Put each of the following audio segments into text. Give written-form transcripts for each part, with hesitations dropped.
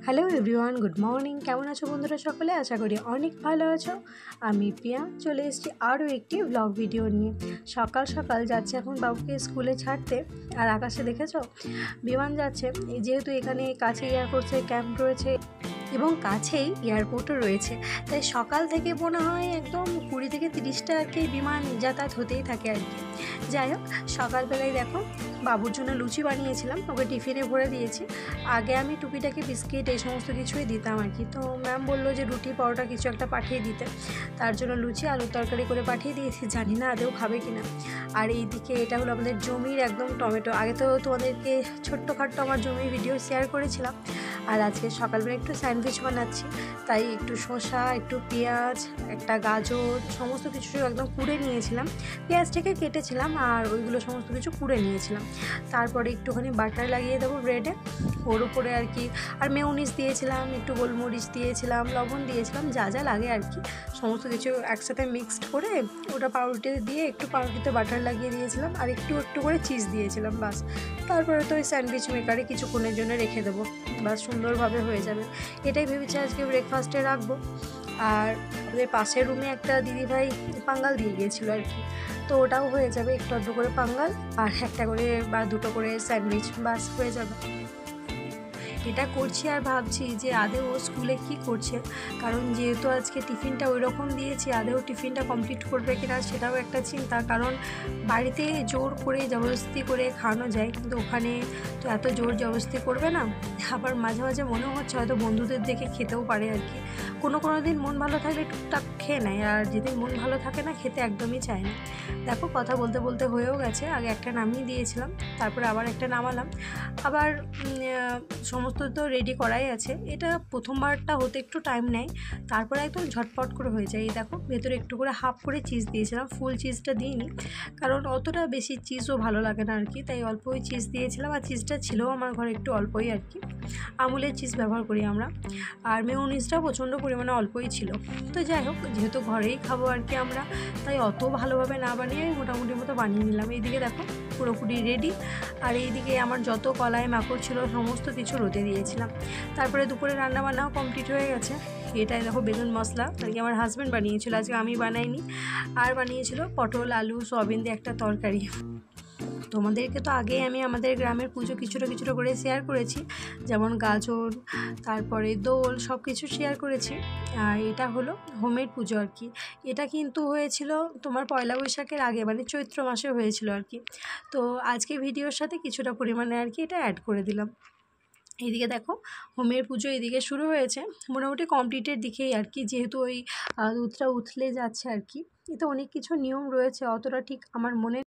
Hello everyone, good morning. কেমন আছো বন্ধুরা সকলে? আশা করি অনেক ভালো আছো। আমি প্রিয়া চলে এসেছি আরও একটি ব্লগ ভিডিও নিয়ে। সকাল সকাল যাচ্ছে এখন বাবুকে স্কুলে ছাড়তে। আর আকাশে দেখেছো বিমান যাচ্ছে, যেহেতু এখানে কাছে এয়ারফোর্সের ক্যাম্প রয়েছে এবং কাছেই এয়ারপোর্টও রয়েছে, তাই সকাল থেকে মনে হয় একদম 20 থেকে 30টা আর কি বিমান যাতায়াত হতেই থাকে আর কি। যাই হোক, সকালবেলায় দেখো বাবুর জন্য লুচি বানিয়েছিলাম, ওকে টিফিনে ভরে দিয়েছি। আগে আমি টুপিটাকে বিস্কিট এই সমস্ত কিছুই দিতাম আর কি, তো ম্যাম বললো যে রুটি পরোটা কিছু একটা পাঠিয়ে দিতে, তার জন্য লুচি আলুর তরকারি করে পাঠিয়ে দিয়েছি। জানি না আদেও খাবে কিনা। আর এইদিকে এটা হলো আমাদের জমির একদম টমেটো। আগে তো তোমাদেরকে ছোট্টখাট্টো আমার জমির ভিডিও শেয়ার করেছিলাম। আর আজকে সকালবেলা একটু স্যান্ডউইচ বানাচ্ছি, তাই একটু শসা, একটু পেঁয়াজ, একটা গাজর সমস্ত কিছু একদম কুড়ে নিয়েছিলাম। পেঁয়াজটাকে কেটেছিলাম আর ওইগুলো সমস্ত কিছু কুড়ে নিয়েছিলাম। তারপরে একটুখানি বাটার লাগিয়ে দেবো ব্রেডে, ওর উপরে আর কি। আর মেয়োনিজ দিয়েছিলাম, একটু গোলমরিচ দিয়েছিলাম, লবণ দিয়েছিলাম, যা যা লাগে আর কি সমস্ত কিছু একসাথে মিক্সড করে ওটা পাউরুটি দিয়ে একটু পাউরুটিতে বাটার লাগিয়ে দিয়েছিলাম আর একটু একটু করে চিজ দিয়েছিলাম, বাস। তারপরে তো ওই স্যান্ডউইচ মেকারে কিছুক্ষণের জন্য রেখে দেবো, বাস, সুন্দরভাবে হয়ে যাবে। এটাই ভেবেছি আজকে ব্রেকফাস্টে রাখবো। আর আমাদের পাশের রুমে একটা দিদিভাই পাঙ্গাল দিয়ে গিয়েছিলো আর কি, তো ওটাও হয়ে যাবে, একটু আধটু করে পাঙ্গাল আর একটা করে বা দুটো করে স্যান্ডউইচ, বাস হয়ে যাবে। এটা করছি আর ভাবছি যে আদেও ও স্কুলে কি করছে, কারণ যেহেতু আজকে টিফিনটা ওই রকম দিয়েছি, আদেও টিফিনটা কমপ্লিট করবে কিনা সেটাও একটা চিন্তা। কারণ বাড়িতে জোর করে জবরদস্তি করে খাওয়ানো যায়, কিন্তু ওখানে তো এত জোর জবরদস্তি করবে না। আবার মাঝে মাঝে মনে হচ্ছে হয়তো বন্ধুদের দেখে খেতেও পারে আর কি। কোনো দিন মন ভালো থাকলে টুকটাক খেয়ে নেয়, আর যেদিন মন ভালো থাকে না খেতে একদমই চায় না। দেখো কথা বলতে বলতে হয়েও গেছে, আগে একটা নামিয়ে দিয়েছিলাম, তারপরে আবার একটা নামালাম। আবার সমস্ত তো রেডি করাই আছে। এটা প্রথমবারটা হতে একটু টাইম নেয়, তারপরে একদম ঝটপট করে হয়ে যায়। এই দেখো ভেতরে একটু করে হাফ করে চিজ দিয়েছিলাম, ফুল চিজটা দিইনি, কারণ অতটা বেশি চিজও ভালো লাগে না আর কি, তাই অল্পই চিজ দিয়েছিলাম। আর চিজটা ছিল আমার ঘরে একটু অল্পই আর কি, আমুলের চিজ ব্যবহার করি আমরা। আর মেয়োনিজটাও প্রচণ্ড পরিমাণে অল্পই ছিল। তো যাই হোক, যেহেতু ঘরেই খাবো আর কি আমরা, তাই অত ভালোভাবে না বানিয়ে আমি মোটামুটি মতো বানিয়ে নিলাম। এইদিকে দেখো পুরোপুরি রেডি। আর এইদিকে আমার যত কলাই মাকড় ছিল সমস্ত কিছু রোদে দিয়েছিলাম। তারপরে দুপুরে রান্নাবান্নাও কমপ্লিট হয়ে গেছে। এটাই দেখো বেগুন মশলা আর কি আমার হাজব্যান্ড বানিয়েছিল, আজকে আমি বানাইনি। আর বানিয়েছিল পটল আলু সয়াবিন দিয়ে একটা তরকারি। তোমাদেরকে তো আগেই আমি আমাদের গ্রামের পুজো কিছুটা কিছুটা করে শেয়ার করেছি, যেমন গাজন, তারপরে দোল, সব কিছু শেয়ার করেছি। আর এটা হলো হোমের পুজো আর কি। এটা কিন্তু হয়েছিল তোমার পয়লা বৈশাখের আগে, মানে চৈত্র মাসে হয়েছিল আর কি। তো আজকে ভিডিওর সাথে কিছুটা পরিমাণে আর কি এটা অ্যাড করে দিলাম। এইদিকে দেখো হোমের পুজো এদিকে শুরু হয়েছে, মোটামুটি কমপ্লিটের দিকেই আর কি, যেহেতু ওই দুধটা উথলে যাচ্ছে আর কি। এতে অনেক কিছু নিয়ম রয়েছে, অতটা ঠিক আমার মনে,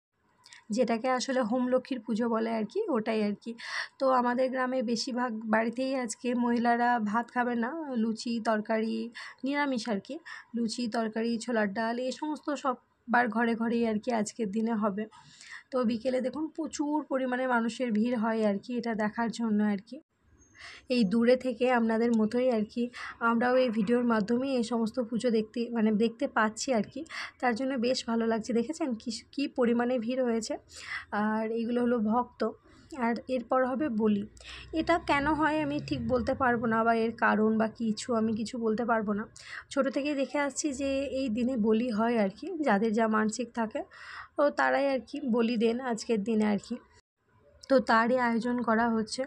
যেটাকে আসলে হোম লক্ষ্মীর পুজো বলে আর কি, ওটাই আর কি। তো আমাদের গ্রামে বেশিরভাগ বাড়িতেই আজকে মহিলারা ভাত খাবে না, লুচি তরকারি, নিরামিষ আর কি, লুচি তরকারি ছোলার ডাল এই সমস্ত সববার ঘরে ঘরেই আর কি আজকের দিনে হবে। তো বিকেলে দেখুন প্রচুর পরিমাণে মানুষের ভিড় হয় আর কি এটা দেখার জন্য আর কি। এই দূরে থেকে আপনাদের মতোই আর কি আমরাও এই ভিডিওর মাধ্যমেই এই সমস্ত পুজো দেখতে পাচ্ছি আর কি, তার জন্য বেশ ভালো লাগছে। দেখেছেন কী পরিমাণে ভিড় হয়েছে। আর এইগুলো হলো ভক্ত। আর এরপর হবে বলি। এটা কেন হয় আমি ঠিক বলতে পারবো না, বা এর কারণ বা আমি কিছু বলতে পারবো না। ছোটো থেকেই দেখে আসছি যে এই দিনে বলি হয় আর কি, যাদের যা মানসিক থাকে ও তারাই আর কি বলি দেন আজকের দিনে আর কি। তো তারই আয়োজন করা হচ্ছে।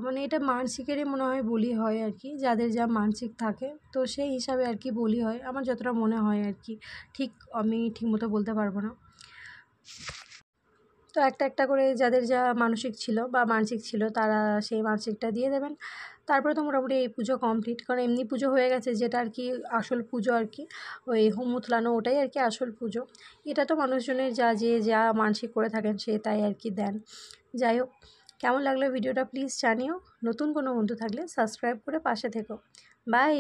মানে এটা মানসিকেরই মনে হয় বলি হয় আর কি, যাদের যা মানসিক থাকে তো সেই হিসাবে আর কি বলি হয়, আমার যতটা মনে হয় আর কি। আমি ঠিকমতো বলতে পারবো না। তো একটা একটা করে যাদের যা মানসিক ছিল বা মানসিক ছিল তারা সেই মানসিকটা দিয়ে দেবেন। তারপরে তো মোটামুটি এই পুজো কমপ্লিট, কারণ এমনি পুজো হয়ে গেছে, যেটা আর কি আসল পুজো আর কি, ওই হোম উথলানো ওটাই আর কি আসল পুজো। এটা তো মানুষজনের যা মানসিক করে থাকেন সে তাই আর কি দেন। যাই হোক, কেমন লাগলো ভিডিওটা প্লিজ জানিও। নতুন কোনো বন্ধু থাকলে সাবস্ক্রাইব করে পাশে থেকো। বাই।